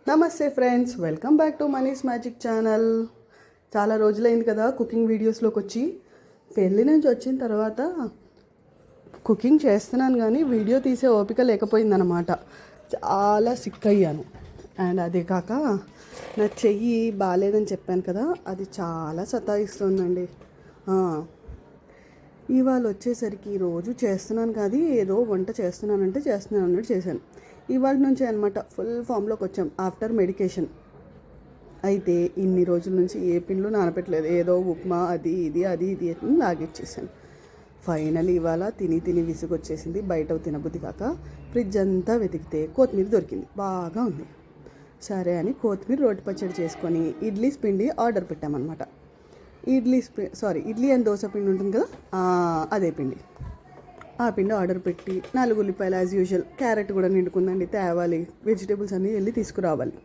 నమస్తే friends, welcome back to Mani's magic channel. చాలా రోజులైంది కదా కుకింగ్ వీడియోస్లోకి వచ్చి. పెళ్ళి నుంచి వచ్చిన తర్వాత కుకింగ్ చేస్తున్నాను కానీ వీడియో తీసే ఓపిక లేకపోయిందనమాట. చాలా సిక్ అయ్యాను. అండ్ అదే కాక నా చెయ్యి బాగాలేదని చెప్పాను కదా, అది చాలా సతాయిస్తుందండి. ఇవాళ వచ్చేసరికి రోజు చేస్తున్నాను కాదు, ఏదో వంట చేస్తున్నాను అన్నట్టు చేశాను. ఇవాళ నుంచి అనమాట ఫుల్ ఫామ్లోకి వచ్చాం ఆఫ్టర్ మెడికేషన్. అయితే ఇన్ని రోజుల నుంచి ఏ పిండ్లు నానపెట్టలేదు, ఏదో ఉప్మా అది ఇది లాగిచ్చేసాను. ఫైనల్ ఇవాళ తిని విసుగొచ్చేసింది. బయట తినబుద్ధి కాక ఫ్రిడ్జ్ అంతా వెతికితే కొత్తిమీర దొరికింది, బాగా ఉంది. సరే అని కొత్తిమీర రోటి పచ్చడి చేసుకొని ఇడ్లీ పిండి ఆర్డర్ పెట్టామన్నమాట. ఇడ్లీ అండ్ దోశ పిండి ఉంటుంది కదా, అదే పిండి. ఆ పిండి ఆర్డర్ పెట్టి 4 ఉల్లిపాయలు యాజ్ యూజువల్, క్యారెట్ కూడా నిండుకుందండి, తేవాలి, వెజిటేబుల్స్ అన్నీ వెళ్ళి తీసుకురావాలి.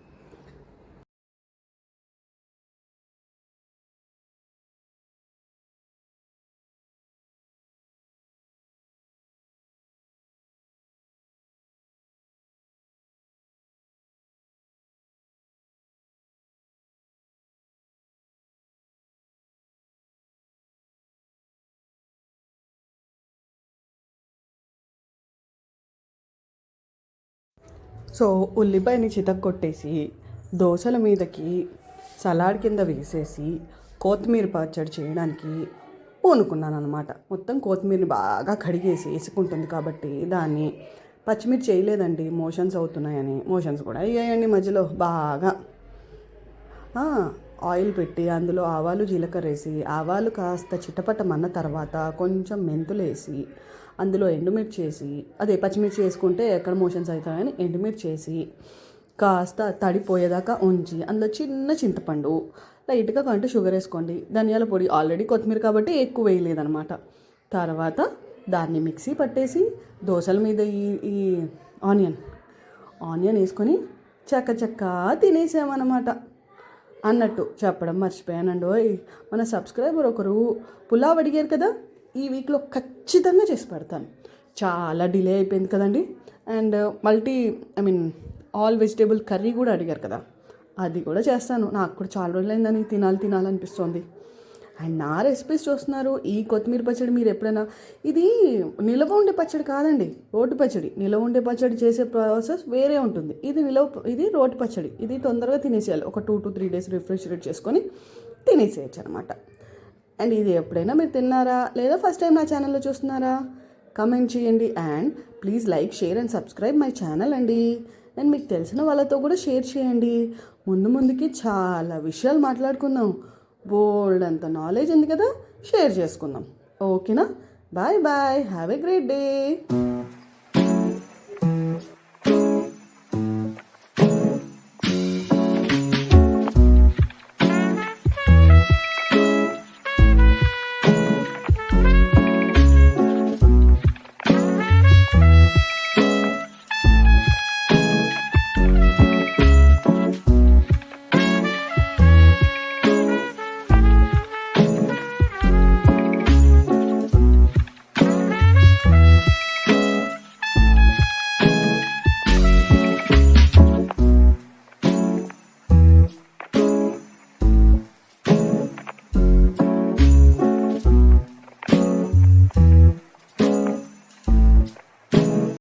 సో ఉల్లిపాయని చితక్కొట్టేసి దోశల మీదకి సలాడ్ కింద వేసేసి కొత్తిమీర పచ్చడి చేయడానికి పూనుకున్నాను అనమాట. మొత్తం కొత్తిమీరని బాగా కడిగేసి వేసుకుంటుంది కాబట్టి దాన్ని పచ్చిమిర్చి చేయలేదండి, మోషన్స్ అవుతున్నాయని. మోషన్స్ కూడా అయ్యాయండి మధ్యలో. బాగా ఆయిల్ పెట్టి అందులో ఆవాలు జీలకర్ర వేసి, ఆవాలు కాస్త చిటపటమన్న తర్వాత కొంచెం మెంతులు వేసి, అందులో ఎండుమిర్చి వేసి, అదే పచ్చిమిర్చి వేసుకుంటే ఎక్కడ మోషన్స్ అవుతాయని ఎండుమిర్చి వేసి కాస్త తడిపోయేదాకా ఉంచి, అందులో చిన్న చింతపండు, లైట్గా కంటే షుగర్ వేసుకోండి, ధనియాల పొడి, ఆల్రెడీ కొత్తిమీర కాబట్టి ఎక్కువ వేయలేదనమాట. తర్వాత దాన్ని మిక్సీ పట్టేసి దోశల మీద ఈ ఆనియన్ వేసుకొని చక్క తినేసామన్నమాట. అన్నట్టు చెప్పడం మర్చిపోయానండి. మన సబ్స్క్రైబర్ ఒకరు పులావ్ అడిగారు కదా, ఈ వీక్లో ఖచ్చితంగా చేసి పెడతాను. చాలా డిలే అయిపోయింది కదండి. అండ్ ఆల్ వెజిటేబుల్ కర్రీ కూడా అడిగారు కదా, అది కూడా చేస్తాను. నాకు కూడా చాలా రోజులైందని తినాలనిపిస్తుంది. అండ్ నా రెసిపీస్ చూస్తున్నారు. ఈ కొత్తిమీర పచ్చడి మీరు ఎప్పుడైనా, ఇది నిల్వ ఉండే పచ్చడి కాదండి, రోటి పచ్చడి. నిల్వ ఉండే పచ్చడి చేసే ప్రాసెస్ వేరే ఉంటుంది. ఇది రోటి పచ్చడి. ఇది తొందరగా తినేసేయాలి, ఒక 2 to 3 days రిఫ్రిజిరేట్ చేసుకొని తినేసేయచ్చు అనమాట. అండ్ ఇది ఎప్పుడైనా మీరు తిన్నారా లేదా ఫస్ట్ టైం నా ఛానల్లో చూస్తున్నారా, కమెంట్ చేయండి. And please like, share and subscribe my channel అండి. అండ్ మీకు తెలిసిన వాళ్ళతో కూడా షేర్ చేయండి. ముందుకి చాలా విషయాలు మాట్లాడుకుందాం. బోల్డ్ అంత నాలెడ్జ్ ఉంది కదా, షేర్ చేసుకుందాం. ఓకేనా? Bye have a great day.